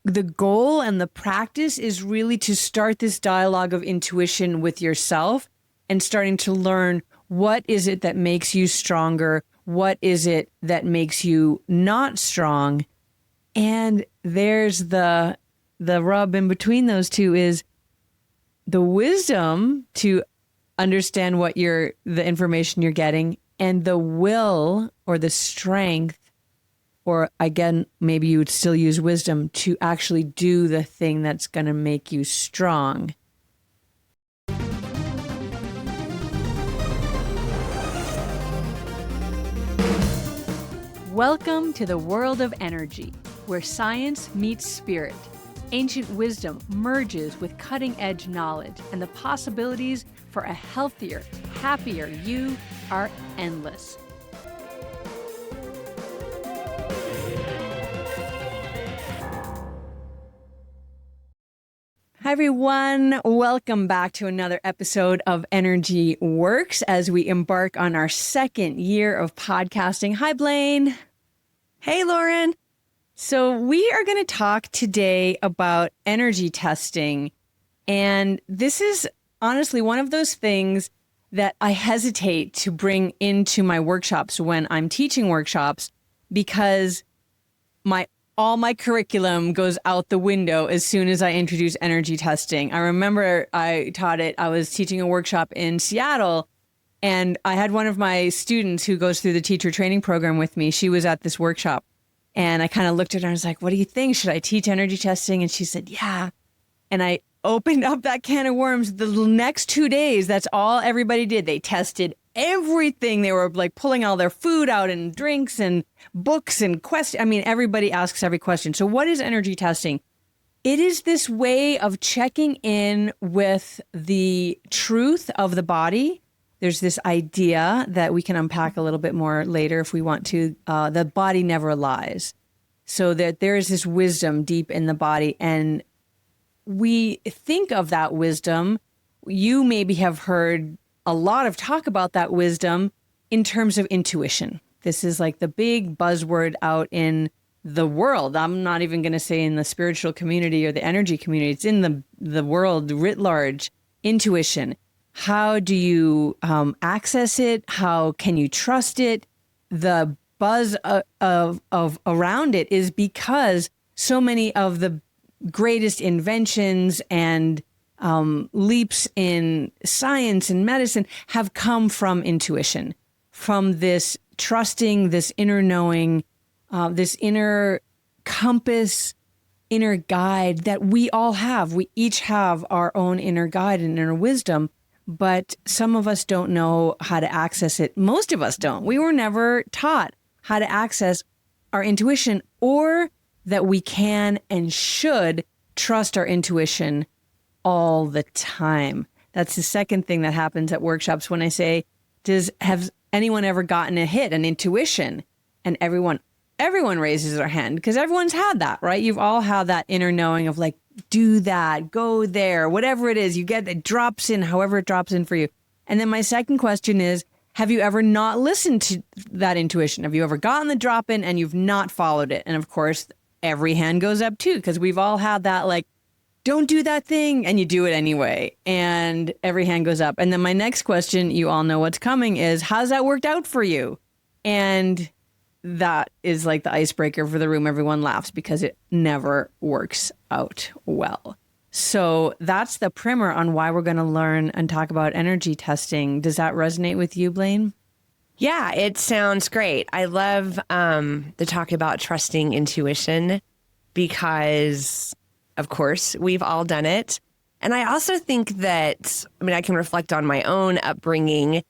the goal and the practice is really to start this dialogue of intuition with yourself and starting to learn what is it that makes you stronger? What is it that makes you not strong? And there's the rub in between those two is the wisdom to understand what the information you're getting, and the will or the strength, or again, maybe you would still use wisdom to actually do the thing that's going to make you strong. Welcome to the world of energy, where science meets spirit. Ancient wisdom merges with cutting-edge knowledge, and the possibilities for a healthier, happier you are endless. Hi, everyone. Welcome back to another episode of Energy Works as we embark on our second year of podcasting. Hi, Blaine. Hey, Lauren. So we are going to talk today about energy testing. And this is honestly one of those things that I hesitate to bring into my workshops when I'm teaching workshops, because all my curriculum goes out the window as soon as I introduce energy testing. I remember I was teaching a workshop in Seattle, and I had one of my students who goes through the teacher training program with me. She was at this workshop, and I kind of looked at her and I was like, what do you think? Should I teach energy testing? And she said, yeah. And I opened up that can of worms. The next 2 days, that's all everybody did. They tested everything. They were like pulling all their food out and drinks and books and questions. I mean, everybody asks every question. So what is energy testing? It is this way of checking in with the truth of the body. There's this idea that we can unpack a little bit more later if we want to. The body never lies. So that there is this wisdom deep in the body. And we think of that wisdom. You maybe have heard a lot of talk about that wisdom in terms of intuition. This is like the big buzzword out in the world. I'm not even going to say in the spiritual community or the energy community. It's in the world writ large. Intuition. How do you access it? How can you trust it? The buzz of around it is because so many of the greatest inventions and leaps in science and medicine have come from intuition, from this trusting, this inner knowing, this inner compass, inner guide that we all have. We each have our own inner guide and inner wisdom, but some of us don't know how to access it. Most of us don't. We were never taught how to access our intuition, or that we can and should trust our intuition all the time. That's the second thing that happens at workshops when I say, have anyone ever gotten a hit, an intuition? And everyone raises their hand, because everyone's had that, right? You've all had that inner knowing of like, do that, go there, whatever it is, you get it drops in, however it drops in for you. And then my second question is, have you ever not listened to that intuition? Have you ever gotten the drop in and you've not followed it? And of course, every hand goes up too, because we've all had that, like, don't do that thing, and you do it anyway, and every hand goes up. And then my next question, you all know what's coming, is how's that worked out for you? And that is like the icebreaker for the room. Everyone laughs because it never works out well. So that's the primer on why we're going to learn and talk about energy testing. Does that resonate with you, Blaine? Yeah, it sounds great. I love the talk about trusting intuition because, of course, we've all done it. And I also think that, I can reflect on my own upbringing.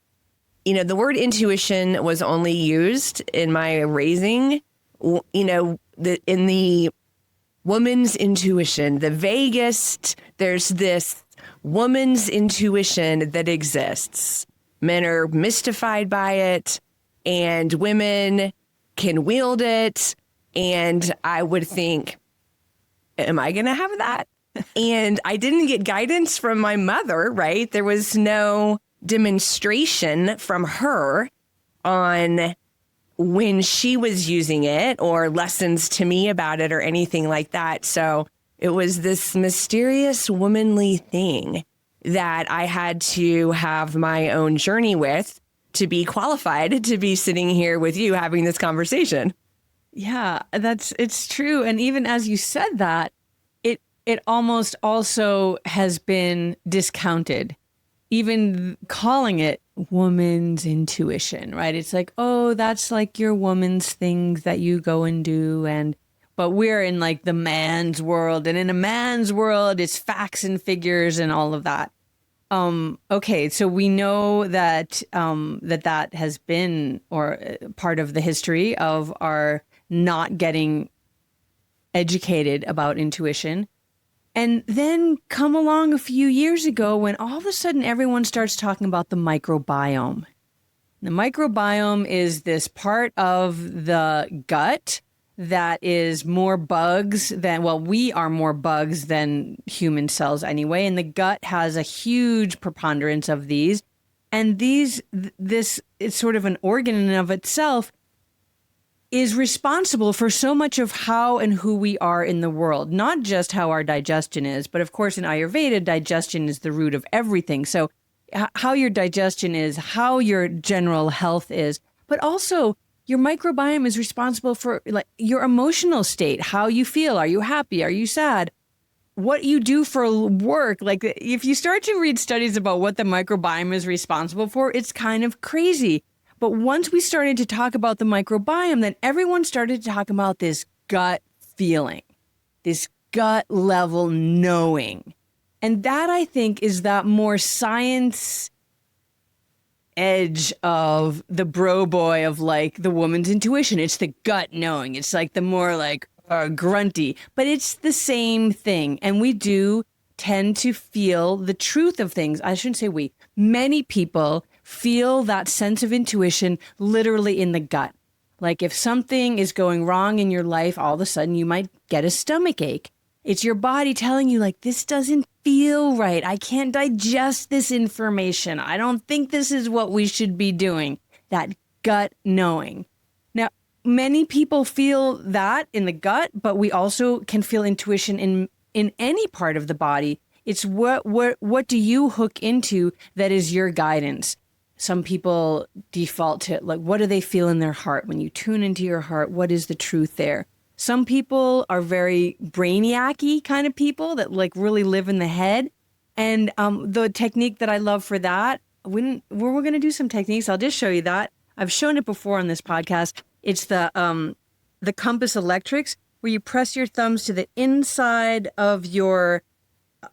You know, the word intuition was only used in my raising, in the woman's intuition, the vaguest, there's this woman's intuition that exists. Men are mystified by it, and women can wield it. And I would think, am I going to have that? And I didn't get guidance from my mother, right? There was no demonstration from her on when she was using it or lessons to me about it or anything like that. So it was this mysterious womanly thing that I had to have my own journey with to be qualified to be sitting here with you having this conversation. Yeah, it's true. And even as you said that, it almost also has been discounted. Even calling it woman's intuition, right? It's like, oh, that's like your woman's things that you go and do. But we're in like the man's world. And in a man's world, it's facts and figures and all of that. Okay, so we know that that has been part of the history of our not getting educated about intuition. And then come along a few years ago when all of a sudden everyone starts talking about the microbiome. The microbiome is this part of the gut that is more bugs than, well, we are more bugs than human cells anyway. And the gut has a huge preponderance of these. And this is sort of an organ in and of itself, is responsible for so much of how and who we are in the world, not just how our digestion is, but of course in Ayurveda, digestion is the root of everything. So how your digestion is, how your general health is, but also your microbiome is responsible for like your emotional state, how you feel. Are you happy? Are you sad? What you do for work. Like if you start to read studies about what the microbiome is responsible for, it's kind of crazy. But once we started to talk about the microbiome, then everyone started to talk about this gut feeling, this gut level knowing. And that, I think, is that more science edge of the bro boy of like the woman's intuition. It's the gut knowing. It's like the more like grunty, but it's the same thing. And we do tend to feel the truth of things. I shouldn't say we. Many people feel that sense of intuition literally in the gut. Like if something is going wrong in your life, all of a sudden you might get a stomach ache. It's your body telling you like, this doesn't feel right. I can't digest this information. I don't think this is what we should be doing. That gut knowing. Now, many people feel that in the gut, but we also can feel intuition in any part of the body. It's what do you hook into that is your guidance? Some people default to like, what do they feel in their heart? When you tune into your heart, what is the truth there? Some people are very brainiac-y kind of people that like really live in the head. And the technique that I love for that, we're going to do some techniques. I'll just show you that. I've shown it before on this podcast. It's the compass electrics, where you press your thumbs to the inside of your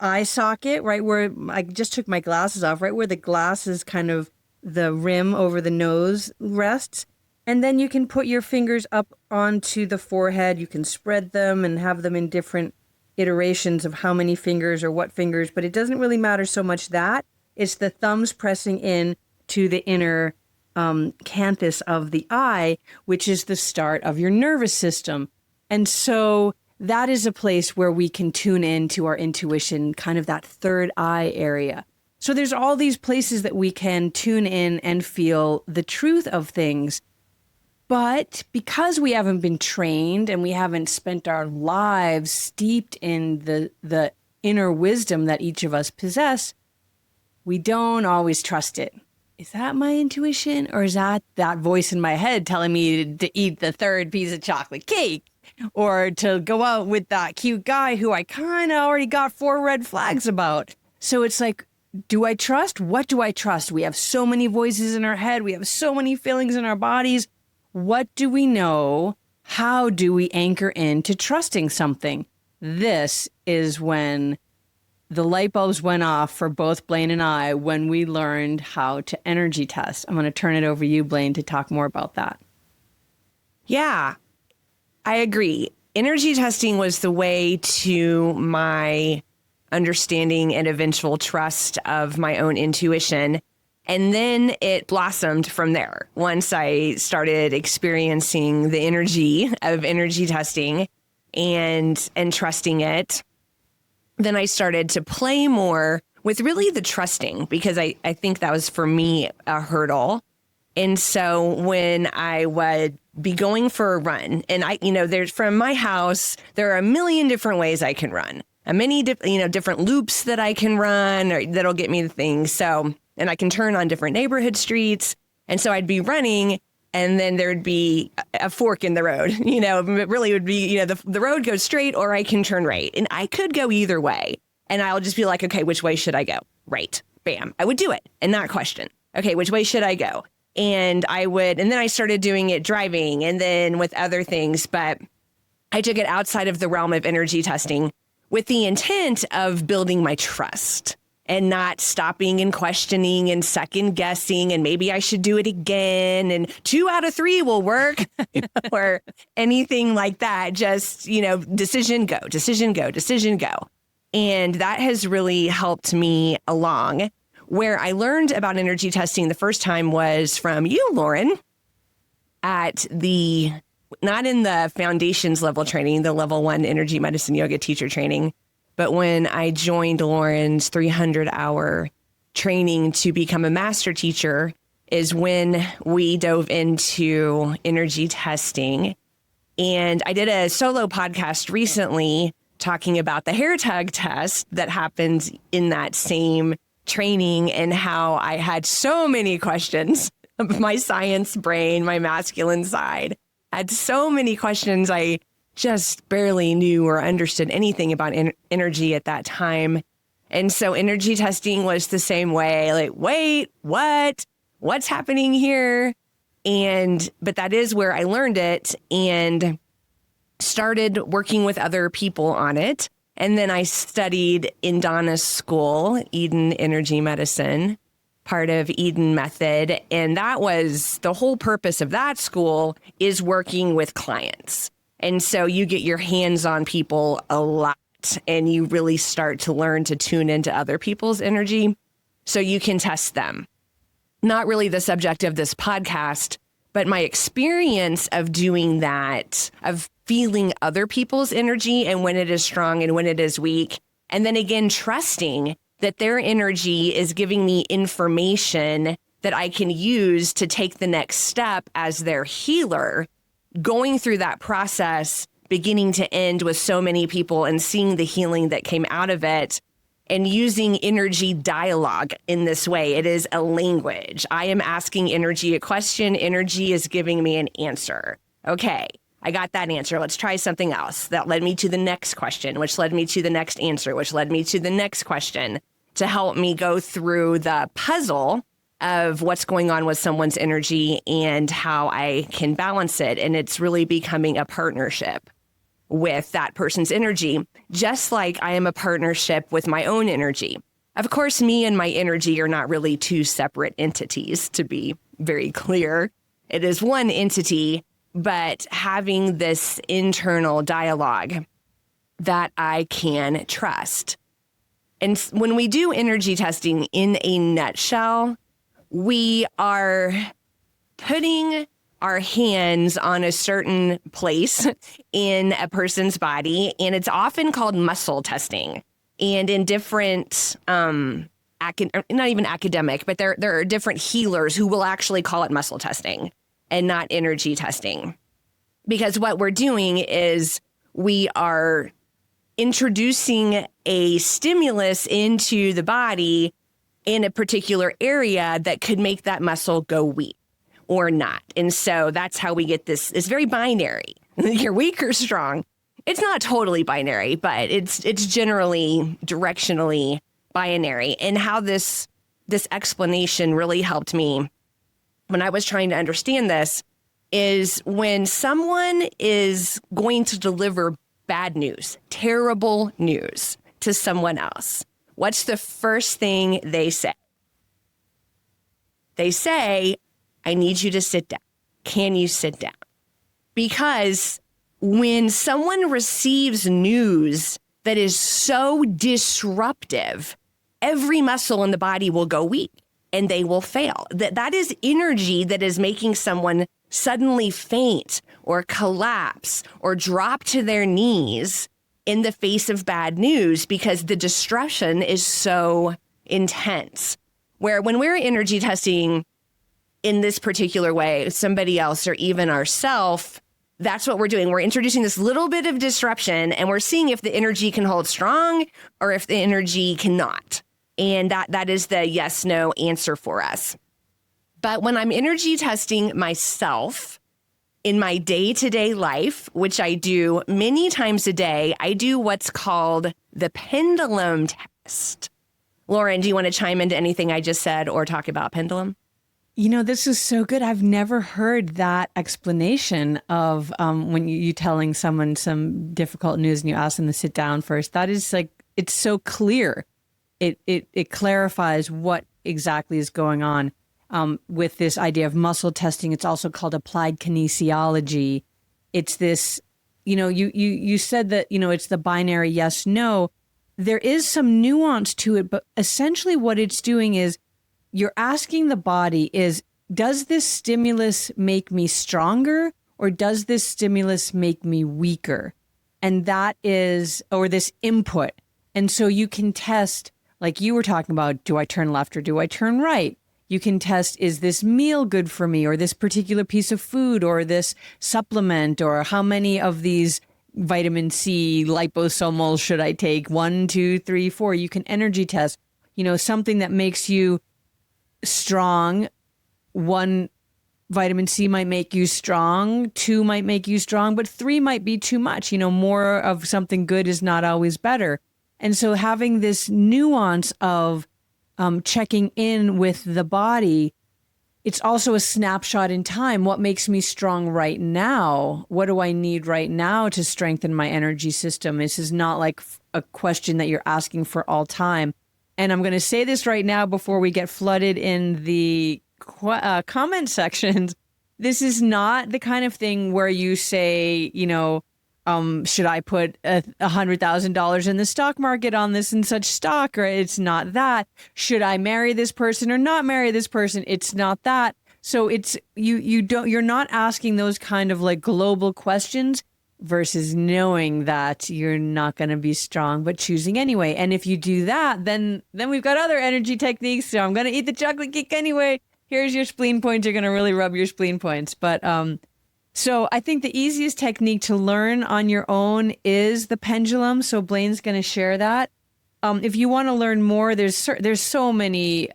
eye socket, right where I just took my glasses off, right where the glass is kind of the rim over the nose rests. And then you can put your fingers up onto the forehead. You can spread them and have them in different iterations of how many fingers or what fingers, but it doesn't really matter so much that. It's the thumbs pressing in to the inner canthus of the eye, which is the start of your nervous system. And so that is a place where we can tune in to our intuition, kind of that third eye area. So there's all these places that we can tune in and feel the truth of things. But because we haven't been trained and we haven't spent our lives steeped in the inner wisdom that each of us possess, we don't always trust it. Is that my intuition, or is that voice in my head telling me to eat the third piece of chocolate cake, or to go out with that cute guy who I kind of already got 4 red flags about? So it's like, do I trust? What do I trust? We have so many voices in our head. We have so many feelings in our bodies. What do we know? How do we anchor into trusting something? This is when the light bulbs went off for both Blaine and I when we learned how to energy test. I'm going to turn it over to you, Blaine, to talk more about that. Yeah, I agree. Energy testing was the way to my understanding and eventual trust of my own intuition. And then it blossomed from there. Once I started experiencing the energy of energy testing and trusting it, then I started to play more with really the trusting, because I think that was for me a hurdle. And so when I would be going for a run, and there's from my house, there are a million different ways I can run, different loops that I can run or that'll get me to things. So, and I can turn on different neighborhood streets. And so I'd be running, and then there'd be a fork in the road. It really would be, the road goes straight or I can turn right. And I could go either way. And I'll just be like, okay, which way should I go? Right. Bam. I would do it and not question. Okay, which way should I go? And then I started doing it driving and then with other things, but I took it outside of the realm of energy testing with the intent of building my trust and not stopping and questioning and second guessing. And maybe I should do it again. And 2 out of 3 will work or anything like that. Just, decision, go, decision, go, decision, go. And that has really helped me along. Where I learned about energy testing the first time was from you, Lauren, not in the foundations level training, the level 1 energy medicine yoga teacher training, but when I joined Lauren's 300-hour training to become a master teacher is when we dove into energy testing. And I did a solo podcast recently talking about the hair tug test that happens in that same training and how I had so many questions. My science brain, my masculine side, had so many questions. I just barely knew or understood anything about energy at that time. And so energy testing was the same way, like, wait, what's happening here? But that is where I learned it and started working with other people on it. And then I studied in Donna's school, Eden Energy Medicine, part of Eden Method. And that was the whole purpose of that school is working with clients. And so you get your hands on people a lot and you really start to learn to tune into other people's energy so you can test them. Not really the subject of this podcast, but my experience of doing that, of feeling other people's energy and when it is strong and when it is weak. And then again, trusting that their energy is giving me information that I can use to take the next step as their healer, going through that process, beginning to end with so many people and seeing the healing that came out of it and using energy dialogue in this way. It is a language. I am asking energy a question. Energy is giving me an answer. Okay. I got that answer. Let's try something else. That led me to the next question, which led me to the next answer, which led me to the next question to help me go through the puzzle of what's going on with someone's energy and how I can balance it. And it's really becoming a partnership with that person's energy, just like I am a partnership with my own energy. Of course, me and my energy are not really two separate entities, to be very clear. It is one entity, but having this internal dialogue that I can trust. And when we do energy testing in a nutshell, we are putting our hands on a certain place in a person's body, and it's often called muscle testing. And in different, not even academic, but there are different healers who will actually call it muscle testing and not energy testing. Because what we're doing is we are introducing a stimulus into the body in a particular area that could make that muscle go weak or not. And so that's how we get this. It's very binary. You're weak or strong. It's not totally binary, but it's generally directionally binary. And how this explanation really helped me when I was trying to understand this is when someone is going to deliver bad news, terrible news to someone else, what's the first thing they say? They say, I need you to sit down. Can you sit down? Because when someone receives news that is so disruptive, every muscle in the body will go weak and they will fail. That is energy that is making someone suddenly faint or collapse or drop to their knees in the face of bad news because the disruption is so intense. Where when we're energy testing, in this particular way, somebody else or even ourself, that's what we're doing. We're introducing this little bit of disruption and we're seeing if the energy can hold strong or if the energy cannot. And that is the yes, no answer for us. But when I'm energy testing myself in my day-to-day life, which I do many times a day, I do what's called the Pendulum Test. Lauren, do you want to chime into anything I just said or talk about pendulum? This is so good. I've never heard that explanation of when you telling someone some difficult news and you ask them to sit down first. That is like, it's so clear. It clarifies what exactly is going on with this idea of muscle testing. It's also called applied kinesiology. It's this, you said that, it's the binary yes, no. There is some nuance to it, but essentially what it's doing is you're asking the body is, does this stimulus make me stronger or does this stimulus make me weaker? And that is, or this input. And so you can test, like you were talking about, do I turn left or do I turn right? You can test, is this meal good for me or this particular piece of food or this supplement or how many of these vitamin C liposomal should I take? 1, 2, 3, 4. You can energy test, something that makes you strong. 1 vitamin C might make you strong, 2 might make you strong, but 3 might be too much. More of something good is not always better. And so having this nuance of checking in with the body, it's also a snapshot in time. What makes me strong right now? What do I need right now to strengthen my energy system? This is not like a question that you're asking for all time. And I'm going to say this right now before we get flooded in the comment sections. This is not the kind of thing where you say, should I put $100,000 in the stock market on this and such stock? Or it's not that. Should I marry this person or not marry this person? It's not that. So it's you're not asking those kind of like global questions versus knowing that you're not going to be strong, but choosing anyway. And if you do that, then we've got other energy techniques. So I'm going to eat the chocolate cake anyway. Here's your spleen points. You're going to really rub your spleen points. But so I think the easiest technique to learn on your own is the pendulum. So Blaine's going to share that. If you want to learn more, there's so many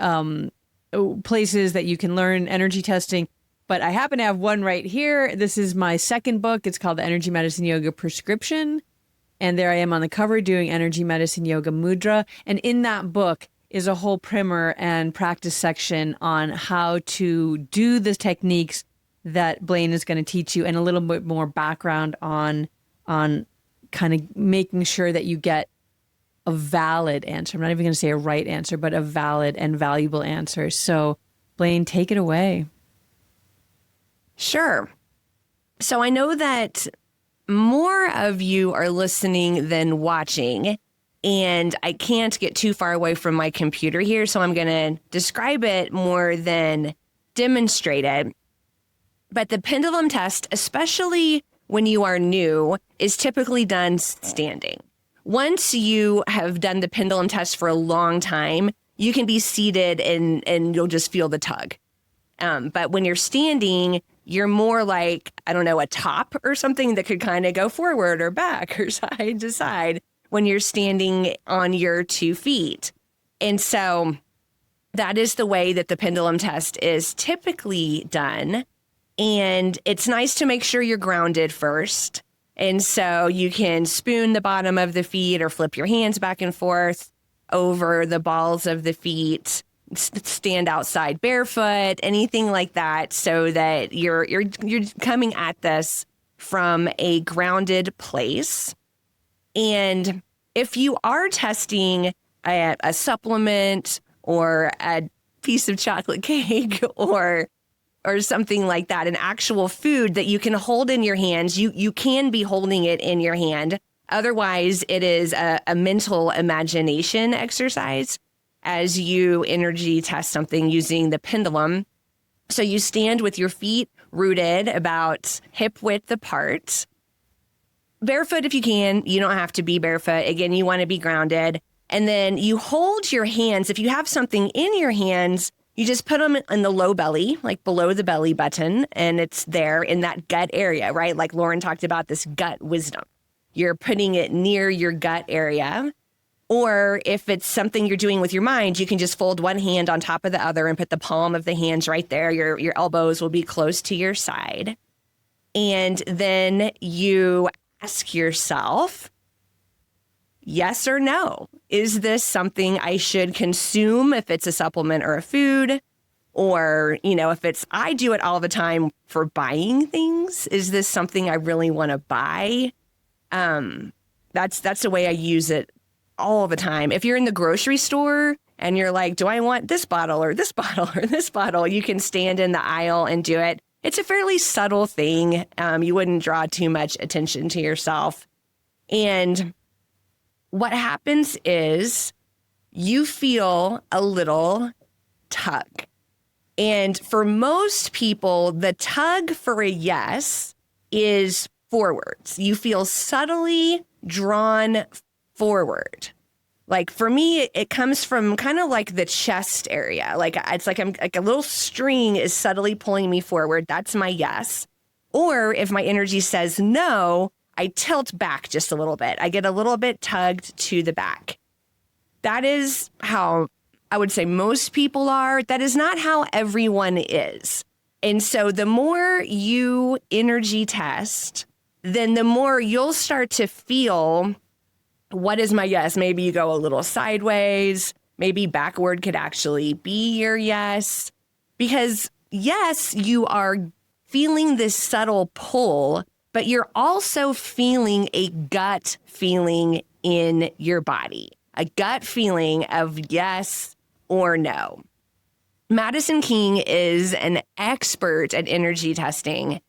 places that you can learn energy testing. But I happen to have one right here. This is my second book. It's called The Energy Medicine Yoga Prescription. And there I am on the cover doing Energy Medicine Yoga Mudra. And in that book is a whole primer and practice section on how to do the techniques that Blaine is going to teach you and a little bit more background on kind of making sure that you get a valid answer. I'm not even going to say a right answer, but a valid and valuable answer. So Blaine, take it away. Sure. So I know that more of you are listening than watching, and I can't get too far away from my computer here, so I'm going to describe it more than demonstrate it. But the pendulum test, especially when you are new, is typically done standing. Once you have done the pendulum test for a long time, you can be seated and you'll just feel the tug. But when you're standing, you're more like, a top or something that could kind of go forward or back or side to side when you're standing on your 2 feet. And so that is the way that the pendulum test is typically done. And it's nice to make sure you're grounded first. And so you can spoon the bottom of the feet or flip your hands back and forth over the balls of the feet, stand outside barefoot, anything like that, so that you're coming at this from a grounded place. And if you are testing a supplement or a piece of chocolate cake or something like that, an actual food that you can hold in your hands, you can be holding it in your hand. Otherwise, it is a mental imagination exercise as you energy test something using the pendulum. So you stand with your feet rooted about hip width apart. Barefoot if you can. You don't have to be barefoot. Again, you want to be grounded. And then you hold your hands. If you have something in your hands, You just put them in the low belly, like below the belly button, and it's there in that gut area, right? Like Lauren talked about this gut wisdom. You're putting it near your gut area. Or if it's something you're doing with your mind, you can just fold one hand on top of the other and put the palm of the hands right there. Your elbows will be close to your side. And then you ask yourself, yes or no? Is this something I should consume if it's a supplement or a food? Or, if it's, I do it all the time for buying things. Is this something I really want to buy? That's the way I use it all the time. If you're in the grocery store and you're like, do I want this bottle or this bottle or this bottle? You can stand in the aisle and do it. It's a fairly subtle thing. You wouldn't draw too much attention to yourself. And what happens is you feel a little tug. And for most people, the tug for a yes is forwards. You feel subtly drawn forward. Like for me, it comes from kind of like the chest area. Like it's like I'm like a little string is subtly pulling me forward. That's my yes. Or if my energy says no, I tilt back just a little bit. I get a little bit tugged to the back. That is how I would say most people are. That is not how everyone is. And so the more you energy test, then the more you'll start to feel, what is my yes? Maybe you go a little sideways. Maybe backward could actually be your yes. Because yes, you are feeling this subtle pull, but you're also feeling a gut feeling in your body, a gut feeling of yes or no. Madison King is an expert at energy testing.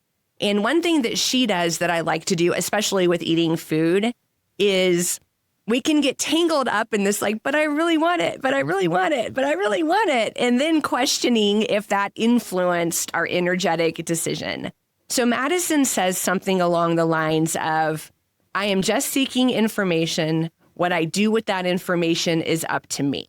And one thing that she does that I like to do, especially with eating food, is we can get tangled up in this like, but I really want it, but I really want it, but I really want it. And then questioning if that influenced our energetic decision. So Madison says something along the lines of, I am just seeking information. What I do with that information is up to me.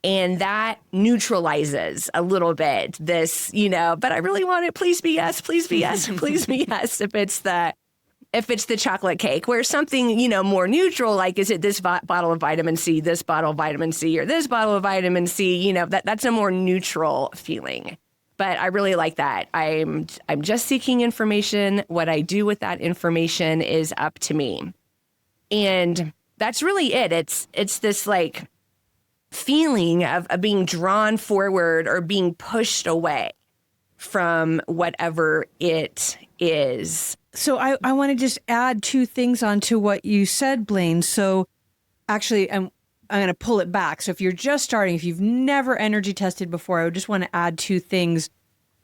And that neutralizes a little bit this, but I really want it. Please be yes, please be yes, please be yes. If it's the chocolate cake, where something, more neutral, like, is it this bottle of vitamin C, this bottle of vitamin C, or this bottle of vitamin C, that's a more neutral feeling. But I really like that. I'm just seeking information. What I do with that information is up to me. And that's really it. It's this like feeling of being drawn forward or being pushed away from whatever it is. So I want to just add two things onto what you said, Blaine. So actually, I'm going to pull it back. So if you're just starting, if you've never energy tested before, I would just want to add two things,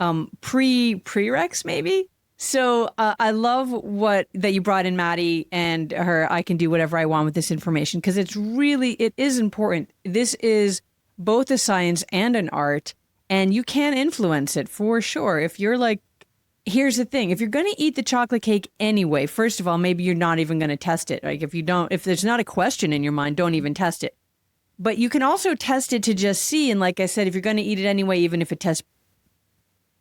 prereqs maybe. So I love that you brought in Maddie and her, I can do whatever I want with this information, because it is important. This is both a science and an art, and you can influence it for sure. If you're like, here's the thing, if you're going to eat the chocolate cake anyway, first of all, maybe you're not even going to test it. Like if there's not a question in your mind, don't even test it. But you can also test it to just see. And like I said, if you're going to eat it anyway, even if it tests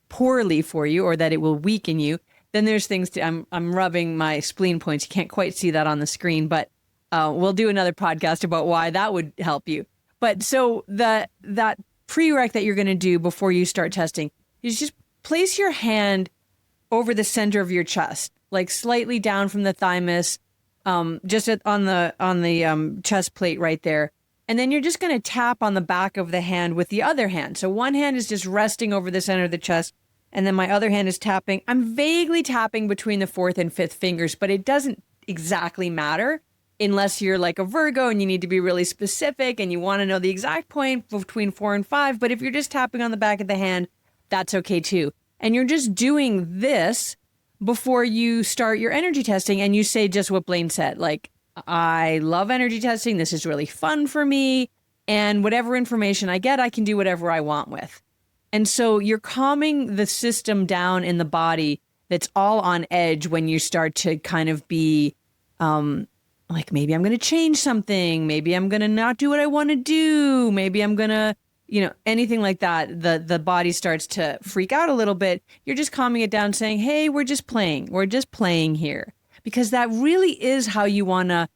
poorly for you or that it will weaken you, then there's things I'm rubbing my spleen points. You can't quite see that on the screen, but we'll do another podcast about why that would help you. But so that prereq that you're going to do before you start testing is just place your hand over the center of your chest, like slightly down from the thymus, just on the chest plate right there. And then you're just going to tap on the back of the hand with the other hand. So one hand is just resting over the center of the chest, and then my other hand is tapping. I'm vaguely tapping between the fourth and fifth fingers, but it doesn't exactly matter unless you're like a Virgo and you need to be really specific and you want to know the exact point between 4 and 5. But if you're just tapping on the back of the hand, that's okay too. And you're just doing this before you start your energy testing, and you say just what Blaine said, like, I love energy testing. This is really fun for me. And whatever information I get, I can do whatever I want with. And so you're calming the system down in the body that's all on edge when you start to kind of be like, maybe I'm going to change something. Maybe I'm going to not do what I want to do. Maybe I'm going to anything like that, the body starts to freak out a little bit, you're just calming it down, saying, hey, we're just playing. We're just playing here. Because that really is how you want to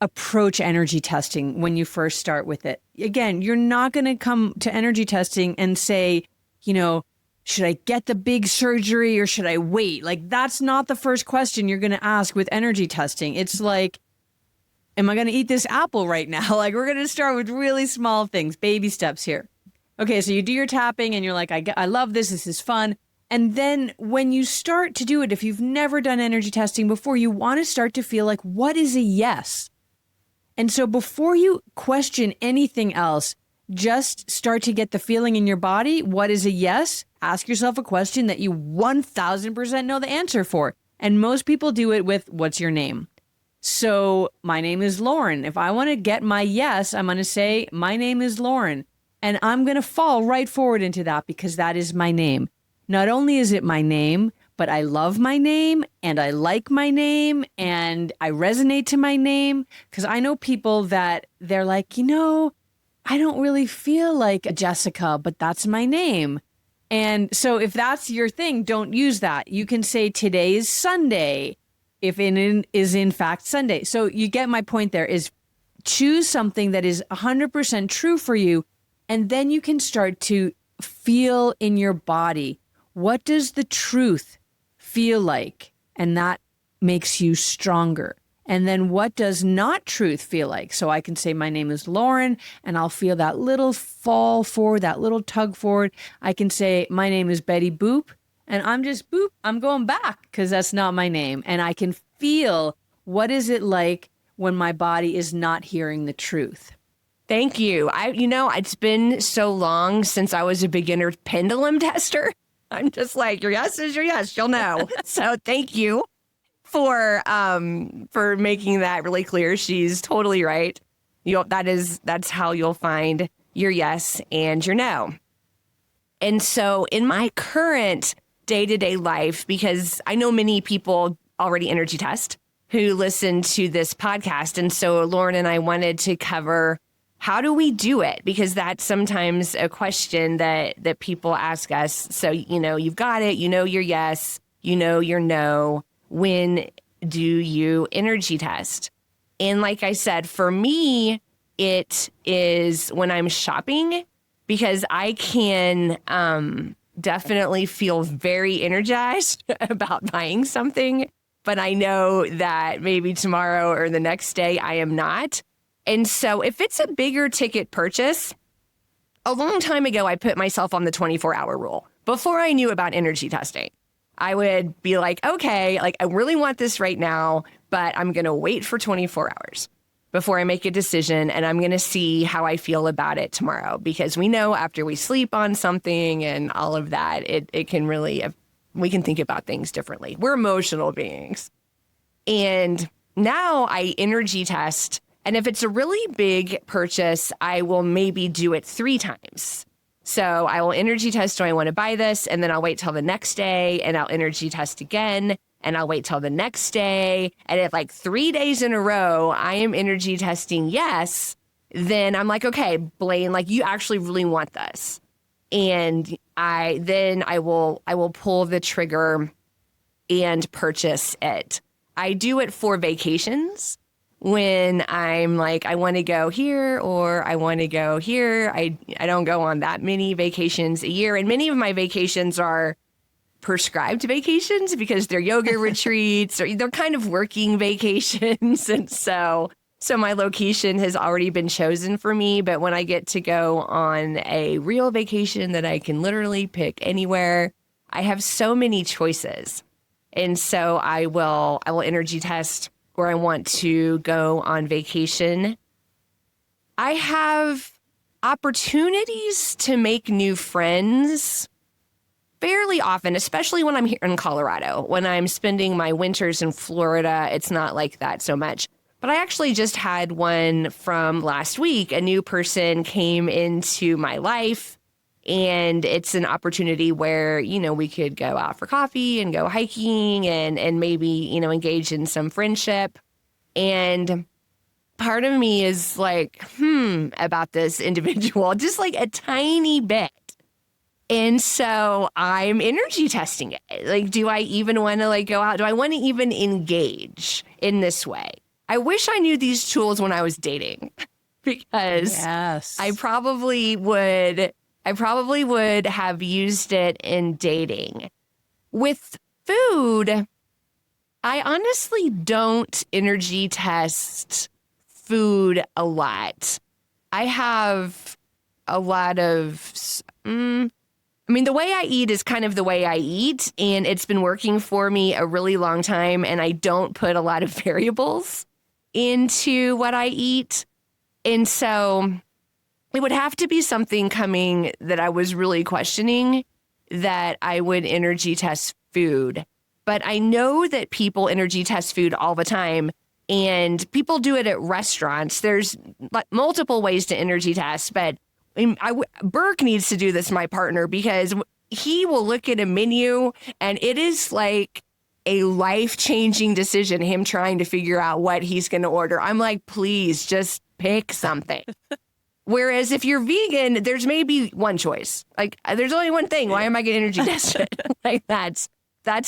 approach energy testing when you first start with it. Again, you're not going to come to energy testing and say, should I get the big surgery or should I wait? Like, that's not the first question you're going to ask with energy testing. It's like, am I going to eat this apple right now? Like, we're going to start with really small things, baby steps here. Okay, so you do your tapping and you're like, I love this. This is fun. And then when you start to do it, if you've never done energy testing before, you want to start to feel like, what is a yes? And so before you question anything else, just start to get the feeling in your body. What is a yes? Ask yourself a question that you 1000% know the answer for. And most people do it with, what's your name? So my name is Lauren. If I want to get my yes, I'm going to say, my name is Lauren. And I'm going to fall right forward into that because that is my name. Not only is it my name, but I love my name and I like my name and I resonate to my name. Because I know people that they're like, I don't really feel like Jessica, but that's my name. And so if that's your thing, don't use that. You can say today is Sunday if it is in fact Sunday. So you get my point there is choose something that is 100% true for you. And then you can start to feel in your body, what does the truth feel like? And that makes you stronger. And then what does not truth feel like? So I can say my name is Lauren and I'll feel that little fall forward, that little tug forward. I can say my name is Betty Boop and I'm just boop, I'm going back because that's not my name. And I can feel what is it like when my body is not hearing the truth. Thank you. It's been so long since I was a beginner pendulum tester. I'm just like, your yes is your yes, you'll know. So thank you for making that really clear. She's totally right. That's how you'll find your yes and your no. And so in my current day-to-day life, because I know many people already energy test who listen to this podcast. And so Lauren and I wanted to cover, how do we do it? Because that's sometimes a question that people ask us. So, you've got it, your yes, your no. When do you energy test? And like I said, for me, it is when I'm shopping because I can definitely feel very energized about buying something, but I know that maybe tomorrow or the next day I am not. And so if it's a bigger ticket purchase, a long time ago, I put myself on the 24-hour rule. Before I knew about energy testing, I would be like, okay, like I really want this right now, but I'm going to wait for 24 hours before I make a decision. And I'm going to see how I feel about it tomorrow, because we know after we sleep on something and all of that, it can really, we can think about things differently. We're emotional beings. And now I energy test. And if it's a really big purchase, I will maybe do it 3 times. So I will energy test, do I want to buy this? And then I'll wait till the next day and I'll energy test again. And I'll wait till the next day. And if like 3 days in a row, I am energy testing yes, then I'm like, okay, Blaine, like you actually really want this. And I will pull the trigger and purchase it. I do it for vacations. When I'm like, I want to go here or I want to go here. I don't go on that many vacations a year. And many of my vacations are prescribed vacations because they're yoga retreats or they're kind of working vacations. And so my location has already been chosen for me. But when I get to go on a real vacation that I can literally pick anywhere, I have so many choices. And so I will energy test where I want to go on vacation. I have opportunities to make new friends fairly often, especially when I'm here in Colorado. When I'm spending my winters in Florida, it's not like that so much. But I actually just had one from last week. A new person came into my life, and it's an opportunity where, we could go out for coffee and go hiking and maybe, engage in some friendship. And part of me is like, about this individual, just like a tiny bit. And so I'm energy testing it. Like, do I even want to like go out? Do I want to even engage in this way? I wish I knew these tools when I was dating because Yes. I probably would have used it in dating. With food, I honestly don't energy test food a lot. I have a lot of, the way I eat is kind of the way I eat, and it's been working for me a really long time, and I don't put a lot of variables into what I eat. And so it would have to be something coming that I was really questioning that I would energy test food. But I know that people energy test food all the time, and people do it at restaurants. There's like multiple ways to energy test, but Burke needs to do this, my partner, because he will look at a menu and it is like a life-changing decision, him trying to figure out what he's going to order. I'm like, please just pick something. Whereas if you're vegan, there's maybe one choice. Like, there's only one thing. Why am I going to energy test it? Like, that's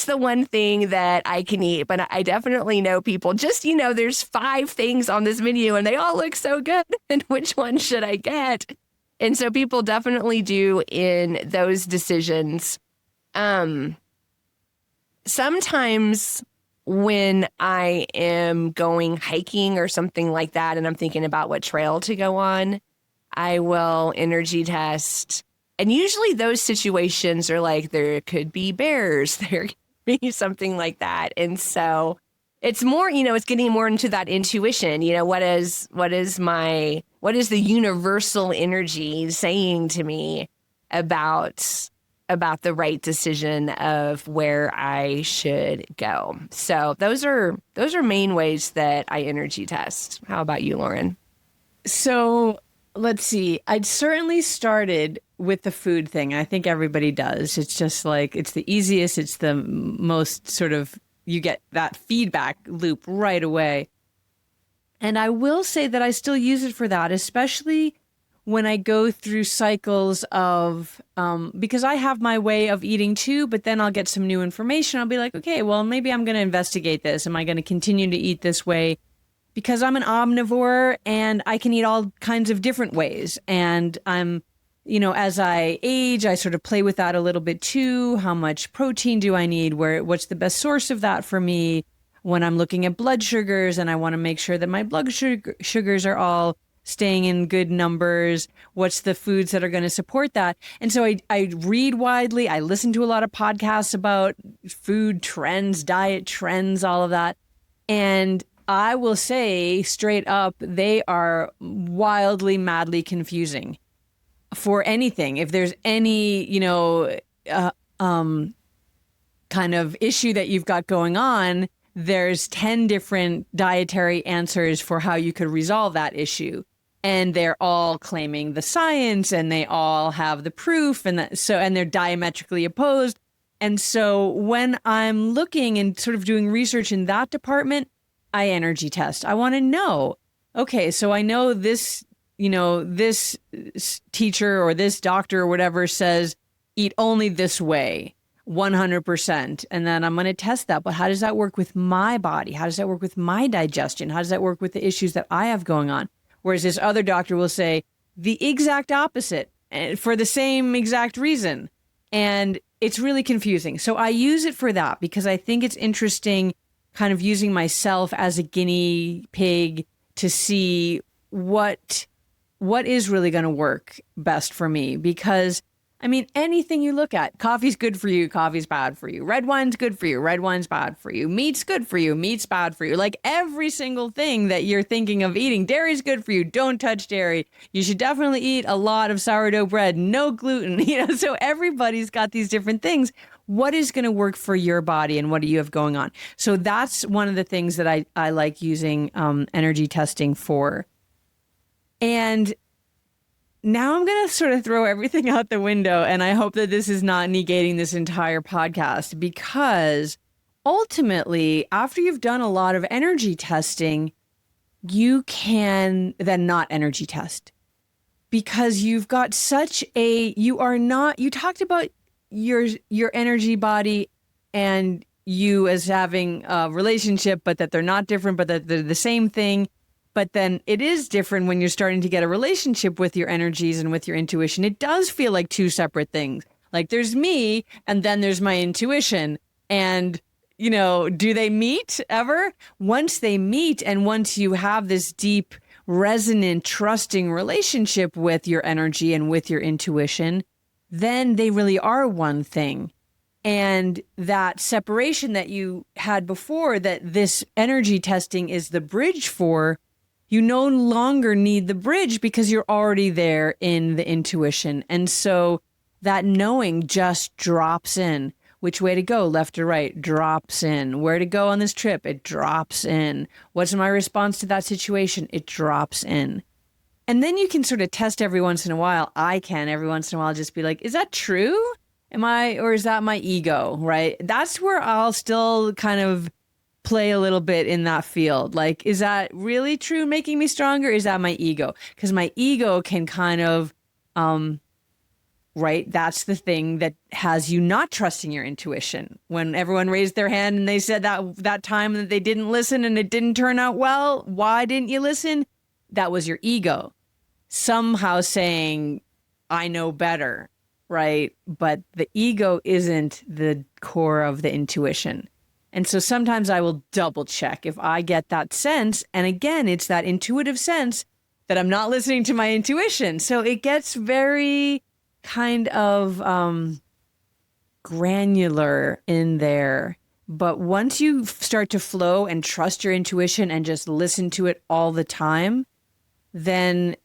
the one thing that I can eat. But I definitely know people just, there's 5 things on this menu and they all look so good. And which one should I get? And so people definitely do in those decisions. Sometimes when I am going hiking or something like that, and I'm thinking about what trail to go on, I will energy test. And usually those situations are like, there could be bears, there could be something like that. And so it's more, it's getting more into that intuition. What is the universal energy saying to me about the right decision of where I should go? So those are main ways that I energy test. How about you, Lauren? So let's see. I'd certainly started with the food thing. I think everybody does. It's just like, it's the easiest. It's the most sort of, you get that feedback loop right away. And I will say that I still use it for that, especially when I go through cycles of, because I have my way of eating too, but then I'll get some new information. I'll be like, okay, well, maybe I'm going to investigate this. Am I going to continue to eat this way? Because I'm an omnivore and I can eat all kinds of different ways. And I'm, as I age, I sort of play with that a little bit too. How much protein do I need? What's the best source of that for me? When I'm looking at blood sugars and I want to make sure that my blood sugars are all staying in good numbers, what's the foods that are going to support that? And so I read widely. I listen to a lot of podcasts about food trends, diet trends, all of that. And I will say straight up, they are wildly, madly confusing for anything. If there's any, kind of issue that you've got going on, there's 10 different dietary answers for how you could resolve that issue. And they're all claiming the science and they all have the proof and they're diametrically opposed. And so when I'm looking and sort of doing research in that department, I energy test. I want to know, okay, so I know this, this teacher or this doctor or whatever says eat only this way, 100%. And then I'm going to test that. But how does that work with my body? How does that work with my digestion? How does that work with the issues that I have going on? Whereas this other doctor will say the exact opposite for the same exact reason. And it's really confusing. So I use it for that because I think it's interesting kind of using myself as a guinea pig to see what is really going to work best for me. Because anything you look at, coffee's good for you, coffee's bad for you. Red wine's good for you, red wine's bad for you. Meat's good for you, meat's bad for you. Like every single thing that you're thinking of eating, dairy's good for you, don't touch dairy. You should definitely eat a lot of sourdough bread, no gluten, so everybody's got these different things. What is going to work for your body and what do you have going on? So that's one of the things that I like using energy testing for. And now I'm going to sort of throw everything out the window, and I hope that this is not negating this entire podcast, because ultimately, after you've done a lot of energy testing, you can then not energy test, because you've got you talked about your energy body and you as having a relationship, but that they're not different, but that they're the same thing. But then it is different when you're starting to get a relationship with your energies and with your intuition. It does feel like two separate things. Like there's me and then there's my intuition. And, do they meet ever? Once they meet and once you have this deep, resonant, trusting relationship with your energy and with your intuition, then they really are one thing. And that separation that you had before, that this energy testing is the bridge for, you no longer need the bridge because you're already there in the intuition. And so that knowing just drops in. Which way to go, left or right, drops in. Where to go on this trip, it drops in. What's my response to that situation? It drops in. And then you can sort of test every once in a while. I can every once in a while just be like, is that true? Or is that my ego, right? That's where I'll still kind of play a little bit in that field. Like, is that really true, making me stronger? Is that my ego? Because my ego can kind of, right? That's the thing that has you not trusting your intuition. When everyone raised their hand and they said that time that they didn't listen and it didn't turn out well, why didn't you listen? That was your ego somehow saying, I know better, right? But the ego isn't the core of the intuition. And so sometimes I will double check if I get that sense. And again, it's that intuitive sense that I'm not listening to my intuition. So it gets very kind of granular in there. But once you start to flow and trust your intuition and just listen to it all the time, then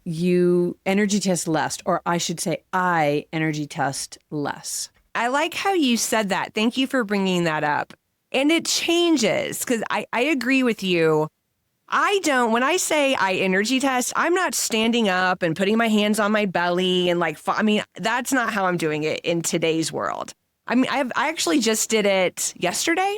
you energy test less, or I should say I energy test less. I like how you said that. Thank you for bringing that up. And it changes because I agree with you. When I say I energy test, I'm not standing up and putting my hands on my belly and that's not how I'm doing it in today's world. I actually just did it yesterday.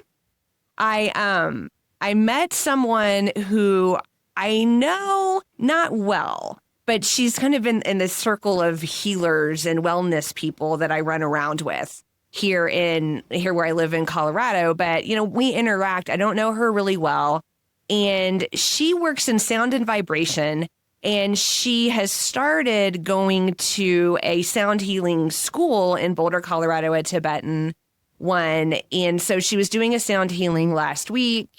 I met someone who I know not well, but she's kind of in this circle of healers and wellness people that I run around with here where I live in Colorado. But, we interact. I don't know her really well. And she works in sound and vibration. And she has started going to a sound healing school in Boulder, Colorado, a Tibetan one. And so she was doing a sound healing last week.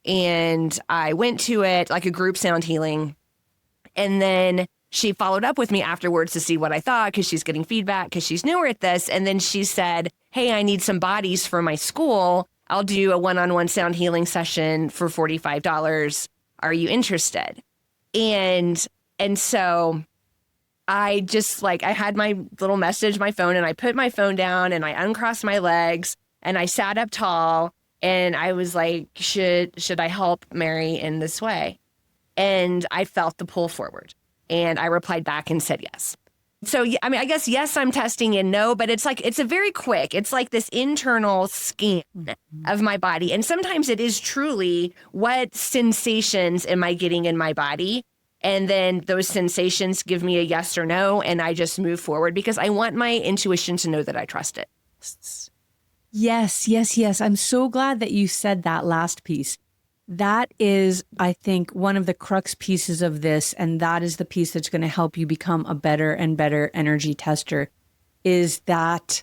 And I went to it, like a group sound healing. And then she followed up with me afterwards to see what I thought, because she's getting feedback, because she's newer at this. And then she said, hey, I need some bodies for my school. I'll do a one-on-one sound healing session for $45. Are you interested? And so I just I had my little message, my phone, and I put my phone down and I uncrossed my legs and I sat up tall and I was like, should I help Mary in this way? And I felt the pull forward. And I replied back and said yes. So, I guess, yes, I'm testing and no, but it's a very quick, it's like this internal scan of my body. And sometimes it is truly, what sensations am I getting in my body? And then those sensations give me a yes or no. And I just move forward because I want my intuition to know that I trust it. Yes. I'm so glad that you said that last piece. That is, I think, one of the crux pieces of this, and that is the piece that's going to help you become a better and better energy tester, is that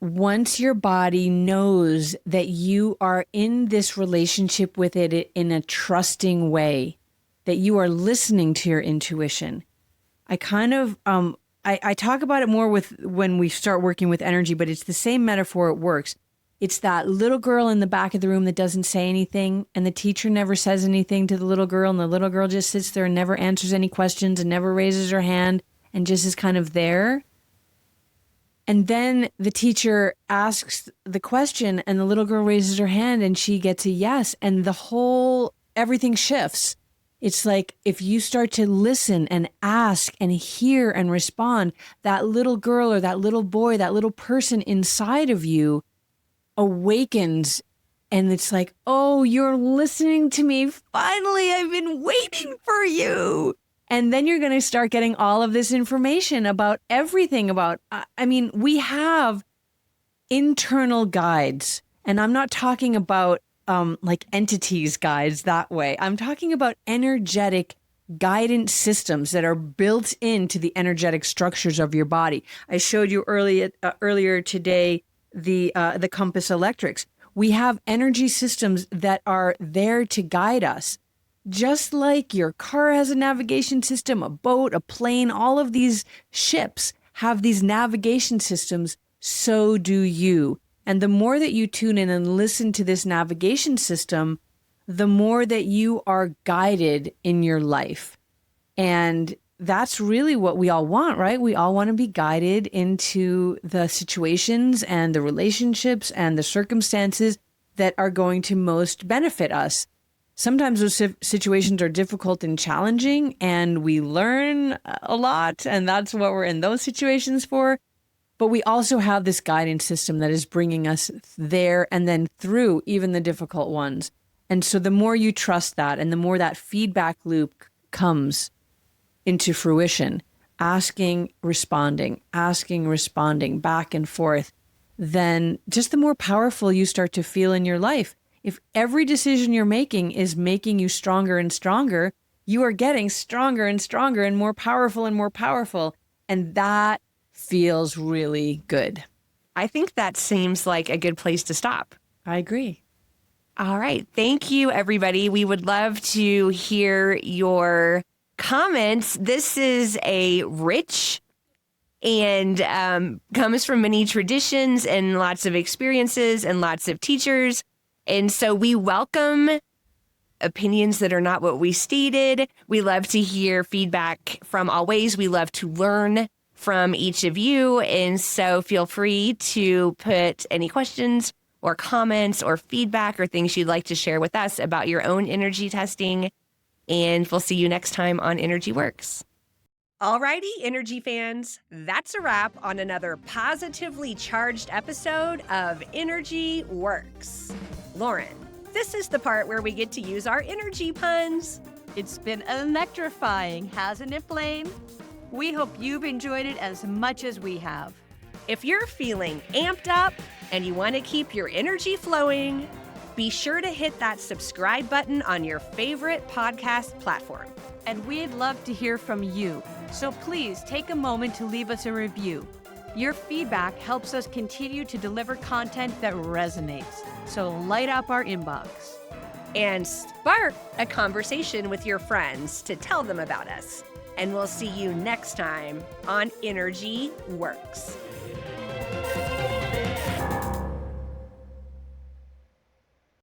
once your body knows that you are in this relationship with it in a trusting way, that you are listening to your intuition. I kind of, I talk about it more when we start working with energy, but it's the same metaphor. It works. It's that little girl in the back of the room that doesn't say anything, and the teacher never says anything to the little girl, and the little girl just sits there and never answers any questions and never raises her hand and just is kind of there. And then the teacher asks the question and the little girl raises her hand and she gets a yes, and everything shifts. It's like if you start to listen and ask and hear and respond, that little girl or that little boy, that little person inside of you awakens And it's like, oh, you're listening to me. Finally, I've been waiting for you. And then you're going to start getting all of this information about everything we have internal guides. And I'm not talking about like entities guides that way. I'm talking about energetic guidance systems that are built into the energetic structures of your body. I showed you earlier today the compass electrics. We have energy systems that are there to guide us. Just like your car has a navigation system, a boat, a plane, all of these ships have these navigation systems, so do you. And the more that you tune in and listen to this navigation system, the more that you are guided in your life. And that's really what we all want, right? We all want to be guided into the situations and the relationships and the circumstances that are going to most benefit us. Sometimes those situations are difficult and challenging, and we learn a lot, and that's what we're in those situations for. But we also have this guidance system that is bringing us there and then through even the difficult ones. And so the more you trust that and the more that feedback loop comes into fruition, asking, responding, back and forth, then just the more powerful you start to feel in your life. If every decision you're making is making you stronger and stronger, you are getting stronger and stronger and more powerful and more powerful. And that feels really good. I think that seems like a good place to stop. I agree. All right. Thank you, everybody. We would love to hear your comments. This is a rich and comes from many traditions and lots of experiences and lots of teachers. And so we welcome opinions that are not what we stated. We love to hear feedback from always. We love to learn from each of you. And so feel free to put any questions or comments or feedback or things you'd like to share with us about your own energy testing. And we'll see you next time on Energy Works. Alrighty, energy fans, that's a wrap on another positively charged episode of Energy Works. Lauren, this is the part where we get to use our energy puns. It's been electrifying, hasn't it, Blaine? We hope you've enjoyed it as much as we have. If you're feeling amped up and you want to keep your energy flowing, be sure to hit that subscribe button on your favorite podcast platform. And we'd love to hear from you. So please take a moment to leave us a review. Your feedback helps us continue to deliver content that resonates. So light up our inbox. And spark a conversation with your friends to tell them about us. And we'll see you next time on Energy Works.